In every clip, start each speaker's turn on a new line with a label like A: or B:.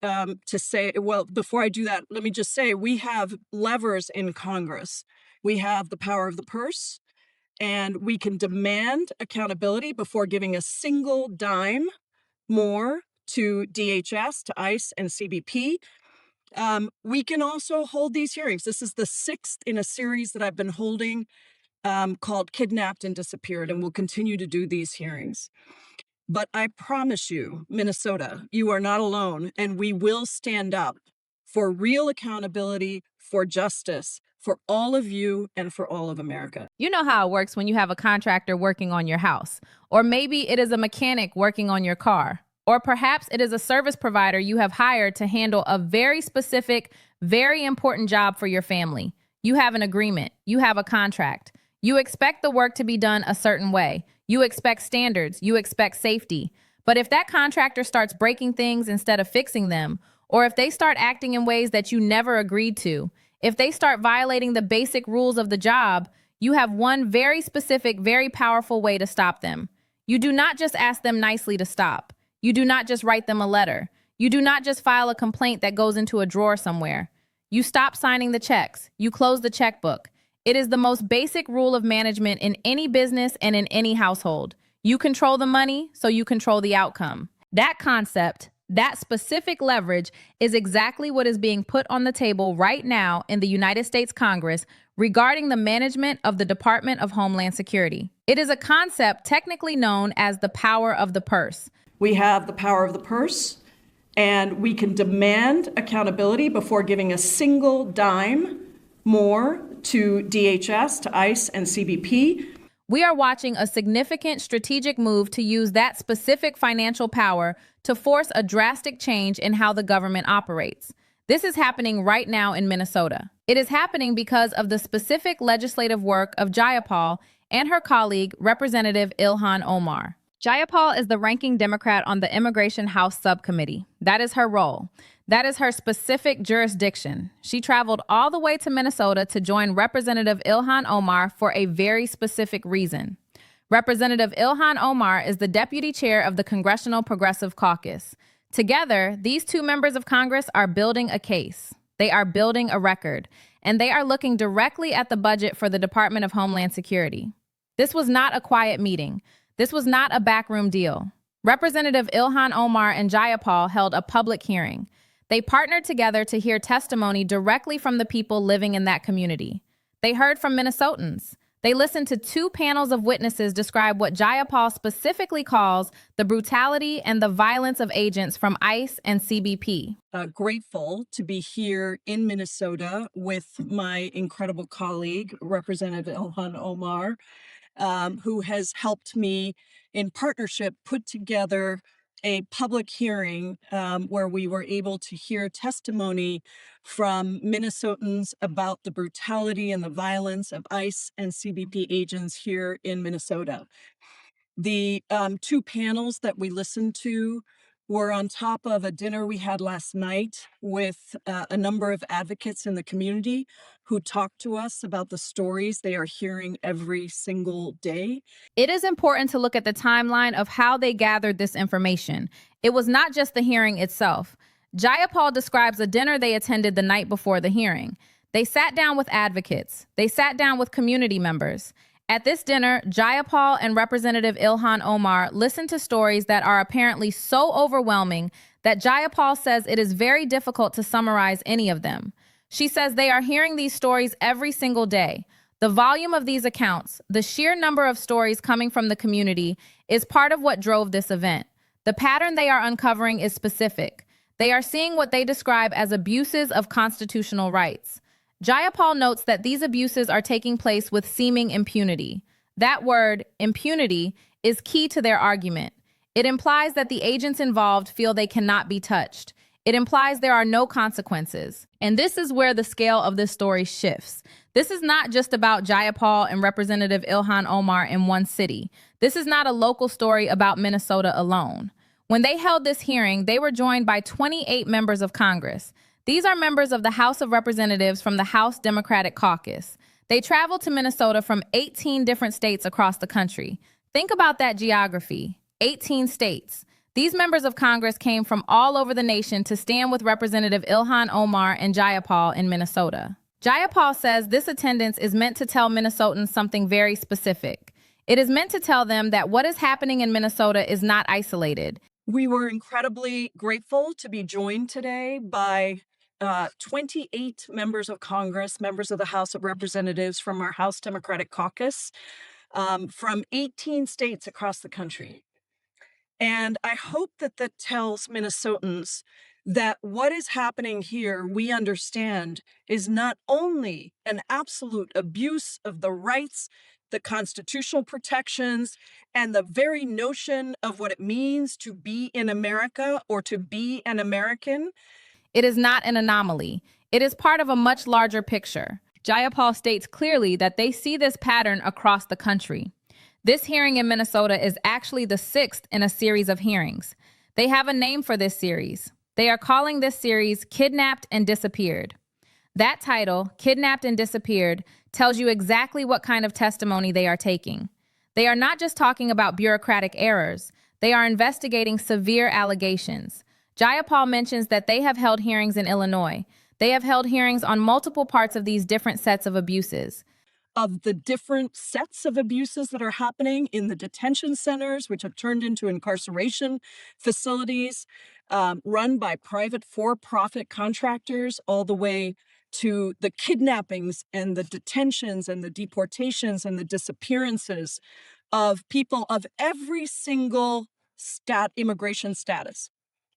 A: to say, well, before I do that, let me just say we have levers in Congress. We have the power of the purse, and we can demand accountability before giving a single dime more to DHS, to ICE and CBP. We can also hold these hearings. This is the 6th in a series that I've been holding called Kidnapped and Disappeared, and we'll continue to do these hearings. But I promise you, Minnesota, you are not alone, and we will stand up for real accountability, for justice, for all of you and for all of America.
B: You know how it works when you have a contractor working on your house, or maybe it is a mechanic working on your car, or perhaps it is a service provider you have hired to handle a very specific, very important job for your family. You have an agreement. You have a contract. You expect the work to be done a certain way. You expect standards. You expect safety. But if that contractor starts breaking things instead of fixing them, or if they start acting in ways that you never agreed to, if they start violating the basic rules of the job, you have one very specific, very powerful way to stop them. You do not just ask them nicely to stop. You do not just write them a letter. You do not just file a complaint that goes into a drawer somewhere. You stop signing the checks. You close the checkbook. It is the most basic rule of management in any business and in any household. You control the money, so you control the outcome. That concept, that specific leverage, is exactly what is being put on the table right now in the United States Congress regarding the management of the Department of Homeland Security. It is a concept technically known as the power of the purse.
A: We have the power of the purse, and we can demand accountability before giving a single dime more to DHS, to ICE and CBP.
B: We are watching a significant strategic move to use that specific financial power to force a drastic change in how the government operates. This is happening right now in Minnesota. It is happening because of the specific legislative work of Jayapal and her colleague, Representative Ilhan Omar. Jayapal is the ranking Democrat on the Immigration House Subcommittee. That is her role. That is her specific jurisdiction. She traveled all the way to Minnesota to join Representative Ilhan Omar for a very specific reason. Representative Ilhan Omar is the deputy chair of the Congressional Progressive Caucus. Together, these two members of Congress are building a case. They are building a record, and they are looking directly at the budget for the Department of Homeland Security. This was not a quiet meeting. This was not a backroom deal. Representative Ilhan Omar and Jayapal held a public hearing. They partnered together to hear testimony directly from the people living in that community. They heard from Minnesotans. They listened to 2 panels of witnesses describe what Jayapal specifically calls the brutality and the violence of agents from ICE and CBP.
A: Grateful to be here in Minnesota with my incredible colleague, Representative Ilhan Omar, who has helped me in partnership put together a public hearing where we were able to hear testimony from Minnesotans about the brutality and the violence of ICE and CBP agents here in Minnesota. The 2 panels that we listened to were on top of a dinner we had last night with a number of advocates in the community who talked to us about the stories they are hearing every single day.
B: It is important to look at the timeline of how they gathered this information. It was not just the hearing itself. Jayapal describes a dinner they attended the night before the hearing. They sat down with advocates. They sat down with community members. At this dinner, Jayapal and Representative Ilhan Omar listened to stories that are apparently so overwhelming that Jayapal says it is very difficult to summarize any of them. She says they are hearing these stories every single day. The volume of these accounts, the sheer number of stories coming from the community, is part of what drove this event. The pattern they are uncovering is specific. They are seeing what they describe as abuses of constitutional rights. Jayapal notes that these abuses are taking place with seeming impunity. That word, impunity, is key to their argument. It implies that the agents involved feel they cannot be touched. It implies there are no consequences. And this is where the scale of this story shifts. This is not just about Jayapal and Representative Ilhan Omar in one city. This is not a local story about Minnesota alone. When they held this hearing, they were joined by 28 members of Congress. These are members of the House of Representatives from the House Democratic Caucus. They traveled to Minnesota from 18 different states across the country. Think about that geography. 18 states. These members of Congress came from all over the nation to stand with Representative Ilhan Omar and Jayapal in Minnesota. Jayapal says this attendance is meant to tell Minnesotans something very specific. It is meant to tell them that what is happening in Minnesota is not isolated.
A: We were incredibly grateful to be joined today by 28 members of Congress, members of the House of Representatives from our House Democratic Caucus, from 18 states across the country. And I hope that that tells Minnesotans that what is happening here, we understand, is not only an absolute abuse of the rights, the constitutional protections, and the very notion of what it means to be in America or to be an American.
B: It is not an anomaly. It is part of a much larger picture. Jayapal states clearly that they see this pattern across the country. This hearing in Minnesota is actually the 6th in a series of hearings. They have a name for this series. They are calling this series Kidnapped and Disappeared. That title, Kidnapped and Disappeared, tells you exactly what kind of testimony they are taking. They are not just talking about bureaucratic errors. They are investigating severe allegations. Jayapal mentions that they have held hearings in Illinois. They have held hearings on multiple parts of these different sets of abuses.
A: Of the different sets of abuses that are happening in the detention centers, which have turned into incarceration facilities run by private for-profit contractors, all the way to the kidnappings and the detentions and the deportations and the disappearances of people of every single immigration status.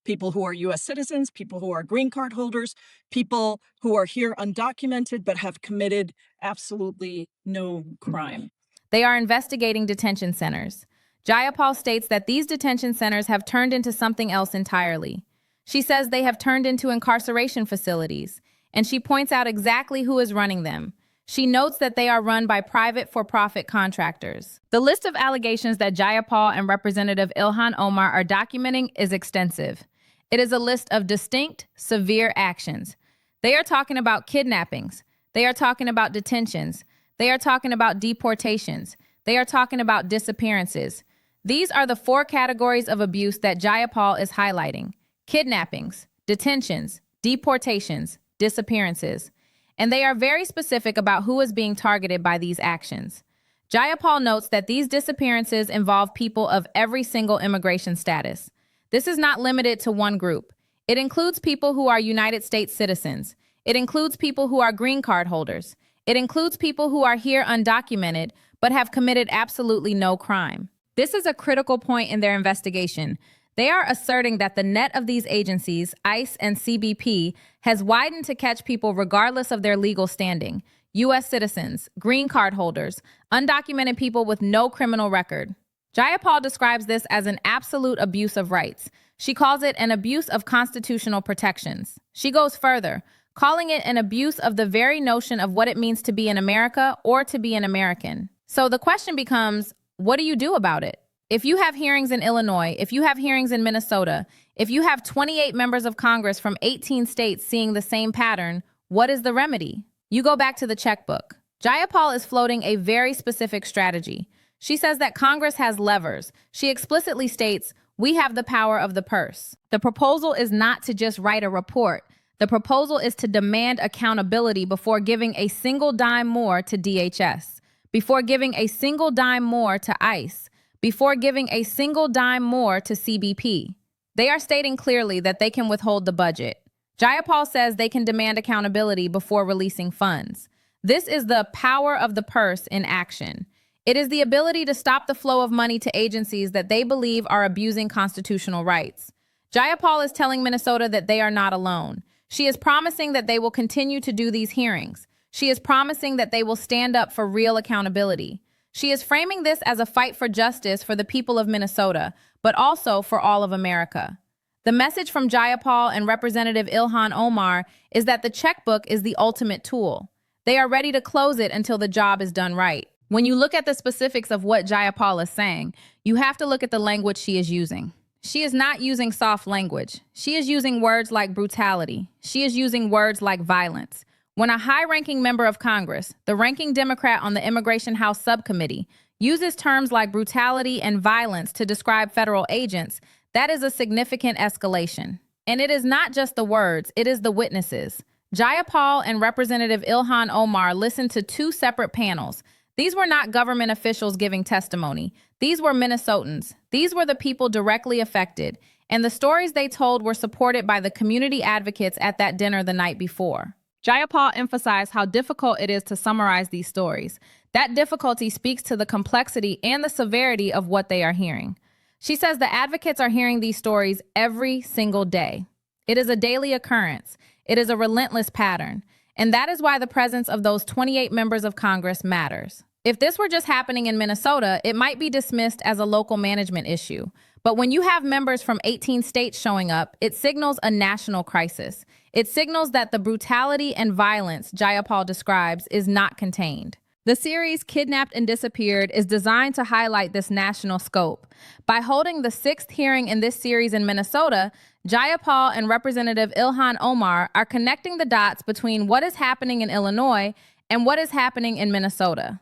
A: People who are U.S. citizens, people who are green card holders, people who are here undocumented but have committed absolutely no crime.
B: They are investigating detention centers. Jayapal states that these detention centers have turned into something else entirely. She says they have turned into incarceration facilities, and she points out exactly who is running them. She notes that they are run by private for-profit contractors. The list of allegations that Jayapal and Representative Ilhan Omar are documenting is extensive. It is a list of distinct, severe actions. They are talking about kidnappings. They are talking about detentions. They are talking about deportations. They are talking about disappearances. These are the 4 categories of abuse that Jayapal is highlighting: kidnappings, detentions, deportations, disappearances. And they are very specific about who is being targeted by these actions. Jayapal notes that these disappearances involve people of every single immigration status. This is not limited to one group. It includes people who are United States citizens. It includes people who are green card holders. It includes people who are here undocumented but have committed absolutely no crime. This is a critical point in their investigation. They are asserting that the net of these agencies, ICE and CBP, has widened to catch people regardless of their legal standing: U.S. citizens, green card holders, undocumented people with no criminal record. Jayapal describes this as an absolute abuse of rights. She calls it an abuse of constitutional protections. She goes further, calling it an abuse of the very notion of what it means to be in America or to be an American. So the question becomes, what do you do about it? If you have hearings in Illinois, if you have hearings in Minnesota, if you have 28 members of Congress from 18 states seeing the same pattern, what is the remedy? You go back to the checkbook. Jayapal is floating a very specific strategy. She says that Congress has levers. She explicitly states, we have the power of the purse. The proposal is not to just write a report. The proposal is to demand accountability before giving a single dime more to DHS, before giving a single dime more to ICE, before giving a single dime more to CBP. They are stating clearly that they can withhold the budget. Jayapal says they can demand accountability before releasing funds. This is the power of the purse in action. It is the ability to stop the flow of money to agencies that they believe are abusing constitutional rights. Jayapal is telling Minnesota that they are not alone. She is promising that they will continue to do these hearings. She is promising that they will stand up for real accountability. She is framing this as a fight for justice for the people of Minnesota, but also for all of America. The message from Jayapal and Representative Ilhan Omar is that the checkbook is the ultimate tool. They are ready to close it until the job is done right. When you look at the specifics of what Jayapal is saying, you have to look at the language she is using. She is not using soft language. She is using words like brutality. She is using words like violence. When a high-ranking member of Congress, the ranking Democrat on the Immigration House Subcommittee, uses terms like brutality and violence to describe federal agents, That is a significant escalation. And it is not just the words, it is the witnesses. Jayapal and Representative Ilhan Omar listened to two separate panels. These were not government officials giving testimony. These were Minnesotans. These were the people directly affected. And the stories they told were supported by the community advocates at that dinner the night before. Jayapal emphasized how difficult it is to summarize these stories. That difficulty speaks to the complexity and the severity of what they are hearing. She says the advocates are hearing these stories every single day. It is a daily occurrence. It is a relentless pattern. And that is why the presence of those 28 members of Congress matters. If this were just happening in Minnesota, it might be dismissed as a local management issue. But when you have members from 18 states showing up, it signals a national crisis. It signals that the brutality and violence Jayapal describes is not contained. The series Kidnapped and Disappeared is designed to highlight this national scope. By holding the 6th hearing in this series in Minnesota, Jayapal and Representative Ilhan Omar are connecting the dots between what is happening in Illinois and what is happening in Minnesota.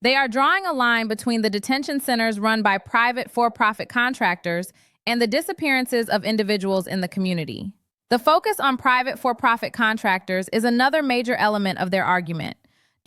B: They are drawing a line between the detention centers run by private for-profit contractors and the disappearances of individuals in the community. The focus on private for-profit contractors is another major element of their argument.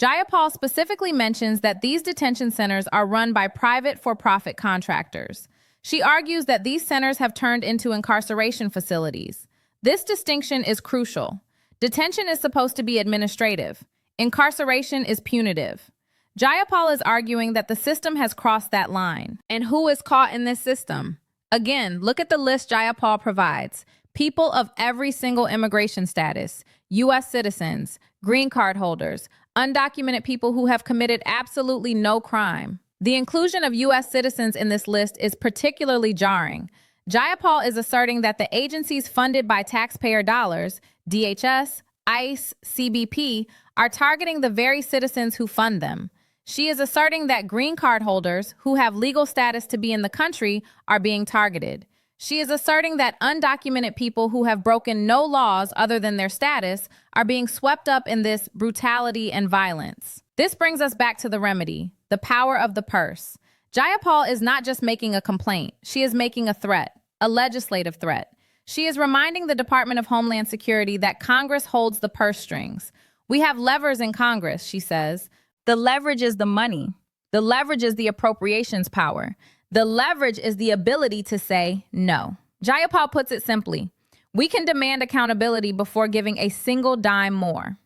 B: Jayapal specifically mentions that these detention centers are run by private for-profit contractors. She argues that these centers have turned into incarceration facilities. This distinction is crucial. Detention is supposed to be administrative. Incarceration is punitive. Jayapal is arguing that the system has crossed that line. And who is caught in this system? Again, look at the list Jayapal provides. People of every single immigration status, U.S. citizens, green card holders, undocumented people who have committed absolutely no crime. The inclusion of U.S. citizens in this list is particularly jarring. Jayapal is asserting that the agencies funded by taxpayer dollars, DHS, ICE, CBP, are targeting the very citizens who fund them. She is asserting that green card holders who have legal status to be in the country are being targeted. She is asserting that undocumented people who have broken no laws other than their status are being swept up in this brutality and violence. This brings us back to the remedy, the power of the purse. Jayapal is not just making a complaint. She is making a threat, a legislative threat. She is reminding the Department of Homeland Security that Congress holds the purse strings. We have levers in Congress, she says. The leverage is the money. The leverage is the appropriations power. The leverage is the ability to say no. Jayapal puts it simply, we can demand accountability before giving a single dime more.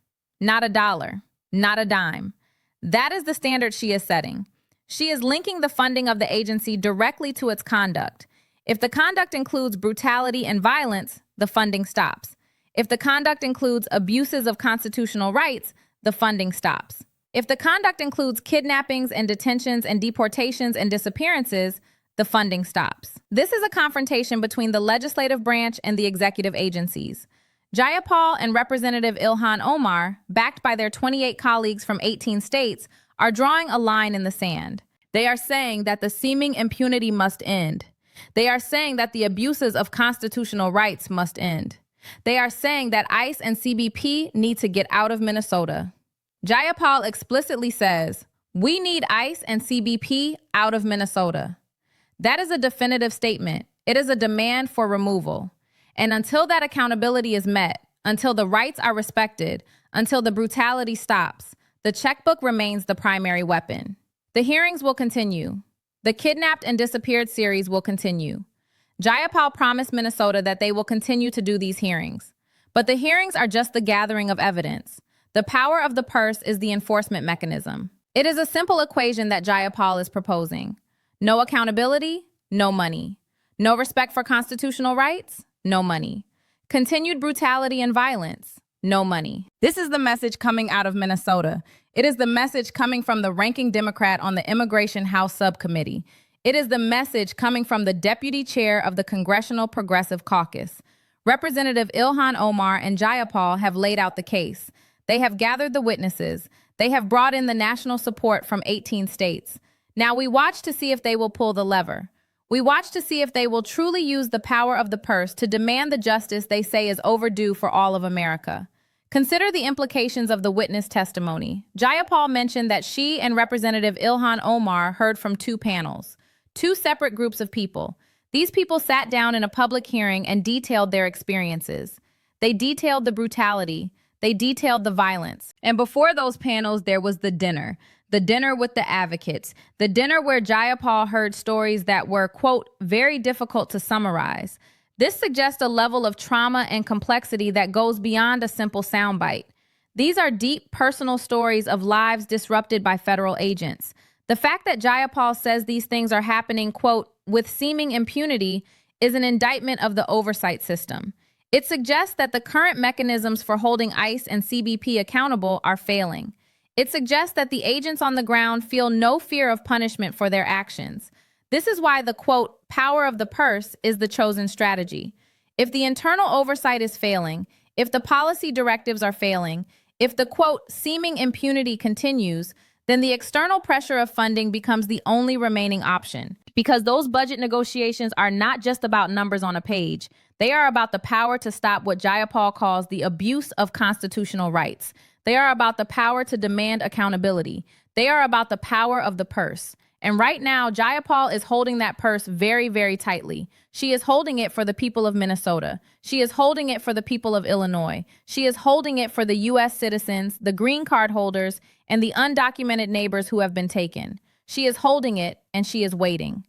B: Not a dollar, not a dime. That is the standard she is setting. She is linking the funding of the agency directly to its conduct. If the conduct includes brutality and violence, the funding stops. If the conduct includes abuses of constitutional rights, the funding stops. If the conduct includes kidnappings and detentions and deportations and disappearances, the funding stops. This is a confrontation between the legislative branch and the executive agencies. Jayapal and Representative Ilhan Omar, backed by their 28 colleagues from 18 states, are drawing a line in the sand. They are saying that the seeming impunity must end. They are saying that the abuses of constitutional rights must end. They are saying that ICE and CBP need to get out of Minnesota. Jayapal explicitly says, we need ICE and CBP out of Minnesota. That is a definitive statement. It is a demand for removal. And until that accountability is met, until the rights are respected, until the brutality stops, the checkbook remains the primary weapon. The hearings will continue. The Kidnapped and Disappeared series will continue. Jayapal promised Minnesota that they will continue to do these hearings. But the hearings are just the gathering of evidence. The power of the purse is the enforcement mechanism. It is a simple equation that Jayapal is proposing. No accountability, no money. No respect for constitutional rights, no money. Continued brutality and violence, no money. This is the message coming out of Minnesota. It is the message coming from the ranking Democrat on the Immigration House Subcommittee. It is the message coming from the deputy chair of the Congressional Progressive Caucus. Representative Ilhan Omar and Jayapal have laid out the case. They have gathered the witnesses. They have brought in the national support from 18 states. Now we watch to see if they will pull the lever. We watch to see if they will truly use the power of the purse to demand the justice they say is overdue for all of America. Consider the implications of the witness testimony. Jayapal mentioned that she and Representative Ilhan Omar heard from two panels, two separate groups of people. These people sat down in a public hearing and detailed their experiences. They detailed the brutality. They detailed the violence. And before those panels, there was the dinner with the advocates, the dinner where Jayapal heard stories that were, quote, very difficult to summarize. This suggests a level of trauma and complexity that goes beyond a simple soundbite. These are deep personal stories of lives disrupted by federal agents. The fact that Jayapal says these things are happening, quote, with seeming impunity is an indictment of the oversight system. It suggests that the current mechanisms for holding ICE and CBP accountable are failing. It suggests that the agents on the ground feel no fear of punishment for their actions. This is why the, quote, power of the purse is the chosen strategy. If the internal oversight is failing, if the policy directives are failing, if the, quote, seeming impunity continues, then the external pressure of funding becomes the only remaining option. Because those budget negotiations are not just about numbers on a page. They are about the power to stop what Jayapal calls the abuse of constitutional rights. They are about the power to demand accountability. They are about the power of the purse. And right now, Jayapal is holding that purse very, very tightly. She is holding it for the people of Minnesota. She is holding it for the people of Illinois. She is holding it for the U.S. citizens, the green card holders, and the undocumented neighbors who have been taken. She is holding it, and she is waiting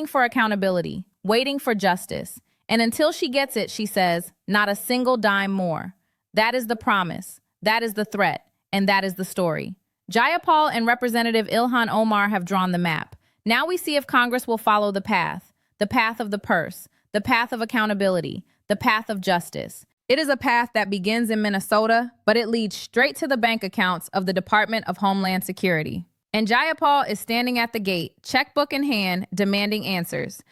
B: for accountability, waiting for justice. And until she gets it, she says, not a single dime more. That is the promise. That is the threat. And that is the story. Jayapal and Representative Ilhan Omar have drawn the map. Now we see if Congress will follow the path of the purse, the path of accountability, the path of justice. It is a path that begins in Minnesota, but it leads straight to the bank accounts of the Department of Homeland Security. And Jayapal is standing at the gate, checkbook in hand, demanding answers.